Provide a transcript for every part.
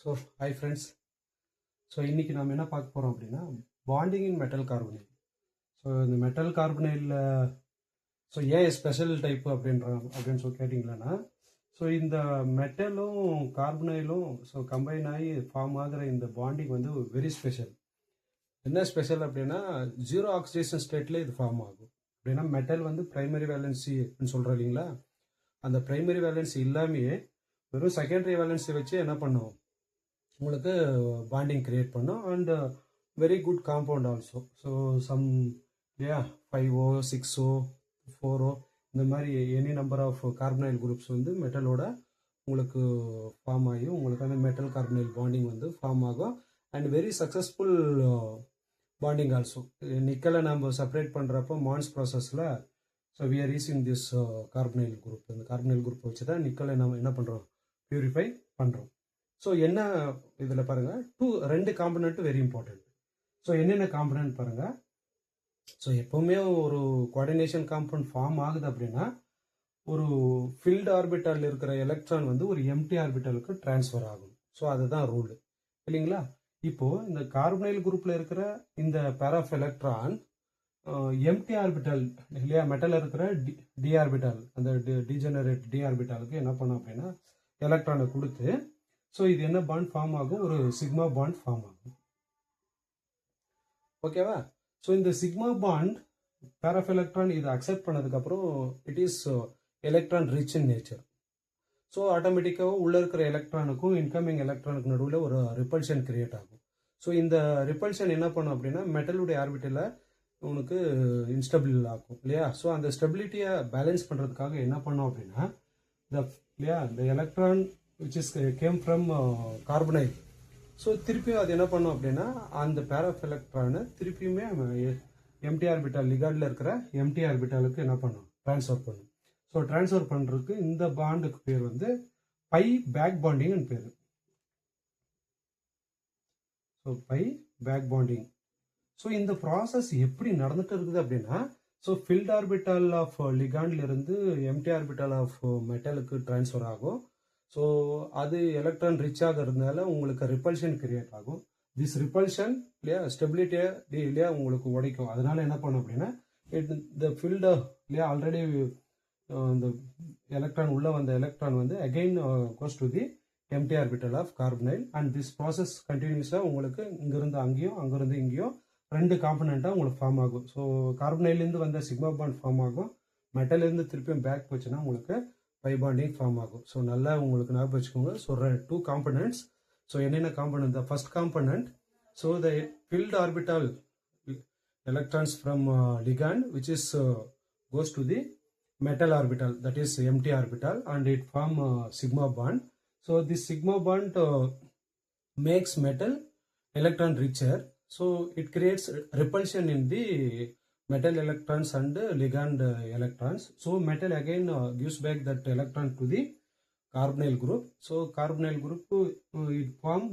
So hi friends. So இன்றைக்கி நம்ம என்ன பார்க்க போகிறோம் அப்படின்னா பாண்டிங் இன் மெட்டல் கார்பனைல். ஸோ இந்த மெட்டல் கார்பனைலில் ஸோ ஏன் ஸ்பெஷல் டைப்பு அப்படின்னு சொல்லி கேட்டிங்களன்னா, ஸோ இந்த மெட்டலும் கார்பனைலும் ஸோ கம்பைன் ஆகி ஃபார்ம் ஆகிற இந்த பாண்டிங் வந்து வெரி ஸ்பெஷல். என்ன ஸ்பெஷல் அப்படின்னா ஜீரோ ஆக்சிடேஷன் ஸ்டேட்டில் இது ஃபார்ம் ஆகும். அப்படின்னா மெட்டல் வந்து ப்ரைமரி வேலன்சி அப்படின்னு சொல்கிறோம் இல்லைங்களா, அந்த ப்ரைமரி வேலன்சி இல்லாமையே வெறும் செகண்டரி வேலன்சி வச்சு என்ன பண்ணும், உங்களுக்கு பாண்டிங் கிரியேட் பண்ணும். And very good compound also. So some இல்லையா 5O 6O 4O இந்த மாதிரி any number of carbonyl groups வந்து மெட்டலோட உங்களுக்கு ஃபார்ம் ஆகி உங்களுக்கு அந்த மெட்டல் கார்பனைல் பாண்டிங் வந்து ஃபார்ம் ஆகும். And very successful bonding also. நிக்கலை நம்ம செப்பரேட் பண்ணுறப்போ மான்ஸ் ப்ராசஸில் so we are using this carbonyl group. இந்த கார்பனைல் குரூப் வச்சு தான் நிக்கலை நம்ம என்ன பண்ணுறோம், பியூரிஃபை பண்ணுறோம். ஸோ என்ன இதில் பாருங்கள், ரெண்டு காம்பனண்ட் வெரி இம்பார்ட்டன்ட். ஸோ என்னென்ன காம்பனண்ட் பாருங்கள். ஸோ எப்போவுமே ஒரு கோஆர்டினேஷன் காம்பனண்ட் ஃபார்ம் ஆகுது அப்படின்னா ஒரு ஃபில்டு ஆர்பிட்டால் இருக்கிற எலக்ட்ரான் வந்து ஒரு எம்டி ஆர்பிட்டாலுக்கு டிரான்ஸ்ஃபர் ஆகும். ஸோ அதுதான் ரூல் இல்லைங்களா. இப்போது இந்த கார்பனைல் குரூப்பில் இருக்கிற இந்த pair of electron empty orbital இல்லையா, மெட்டல் இருக்கிற டி ஆர்பிட்டால், அந்த டிஜெனரேட் டி ஆர்பிட்டாலுக்கு என்ன பண்ணும் அப்படின்னா எலக்ட்ரானை கொடுத்து ஸோ இது என்ன பாண்ட் ஃபார்ம் ஆகும், ஒரு சிக்மா பாண்ட் ஃபார்ம் ஆகும். ஓகேவா. ஸோ இந்த sigma bond pair of electron இதை அக்செப்ட் பண்ணதுக்கப்புறம் it is electron rich in nature. So ஆட்டோமேட்டிக்காக உள்ளே இருக்கிற எலக்ட்ரானுக்கும் இன்கமிங் எலக்ட்ரானுக்கு நடுவில் ஒரு ரிப்பல்ஷன் கிரியேட் ஆகும். ஸோ இந்த ரிப்பல்ஷன் என்ன பண்ணும் அப்படின்னா மெட்டலுடைய ஆர்பிட்டில் உனக்கு இன்ஸ்டபிள் ஆகும் இல்லையா. ஸோ அந்த ஸ்டெபிலிட்டியை பேலன்ஸ் பண்ணுறதுக்காக என்ன பண்ணோம் அப்படின்னா இந்த electron which is came from carbonyl. So திருப்பியும் அது என்ன பண்ணும் அப்படின்னா அந்த பேர் ஆஃப் எலக்ட்ரானை திருப்பியுமே எம்டி ஆர்பிட்டால் லிகாண்டில் இருக்கிற எம்டி ஆர்பிட்டாலுக்கு என்ன பண்ணும், ட்ரான்ஸ்ஃபர் பண்ணும். ஸோ ட்ரான்ஸ்ஃபர் பண்ணுறதுக்கு இந்த பாண்டுக்கு பேர் வந்து பை பேக் பாண்டிங்னு பேர். So pi back bonding. So இந்த ப்ராசஸ் எப்படி நடந்துட்டு இருக்குது அப்படின்னா, ஸோ ஃபில்ட் ஆர்பிட்டால் ஆஃப் லிகாண்டில் இருந்து எம்டி ஆர்பிட்டால் ஆஃப் மெட்டலுக்கு ட்ரான்ஸ்ஃபர் ஆகும். ஸோ அது எலக்ட்ரான் ரிச்சாக இருந்தால உங்களுக்கு ரிப்பல்ஷன் கிரியேட் ஆகும். திஸ் ரிப்பல்ஷன் இல்லையா ஸ்டெபிலிட்டியை இல்லையா உங்களுக்கு உடைக்கும். அதனால என்ன பண்ணும் அப்படின்னா இந்த ஃபீல்டு இல்லையா ஆல்ரெடி இந்த எலக்ட்ரான் உள்ள வந்த எலக்ட்ரான் வந்து again goes to the empty orbital of carbonyl. And this process கண்டினியூஸாக உங்களுக்கு இங்கிருந்து அங்கேயும் அங்கிருந்து இங்கேயும் ரெண்டு காம்பனண்ட்டாக உங்களுக்கு ஃபார்ம் ஆகும். ஸோ கார்பனைலேருந்து வந்த சிக்மா பாண்ட் ஃபார்ம் ஆகும், மெட்டலேருந்து திருப்பியும் பேக் போச்சுன்னா உங்களுக்கு பை பாண்டிங் ஃபார்ம் ஆகும். ஸோ நல்லா உங்களுக்கு ஞாபகம் வச்சுக்கோங்க. So two components. ஸோ என்னென்ன component, the first component so the filled orbital electrons from ligand which is goes to the metal orbital, that is empty orbital, and it form sigma bond. So this sigma bond makes metal electron richer. So it creates repulsion in the metal electrons and ligand electrons. So metal again gives back that electron to the carbonyl group. So carbonyl group it form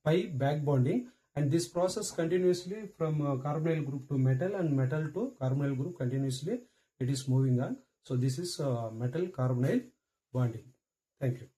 pi back bonding, and this process continuously from carbonyl group to metal and metal to carbonyl group continuously it is moving on. So this is metal carbonyl bonding. Thank you.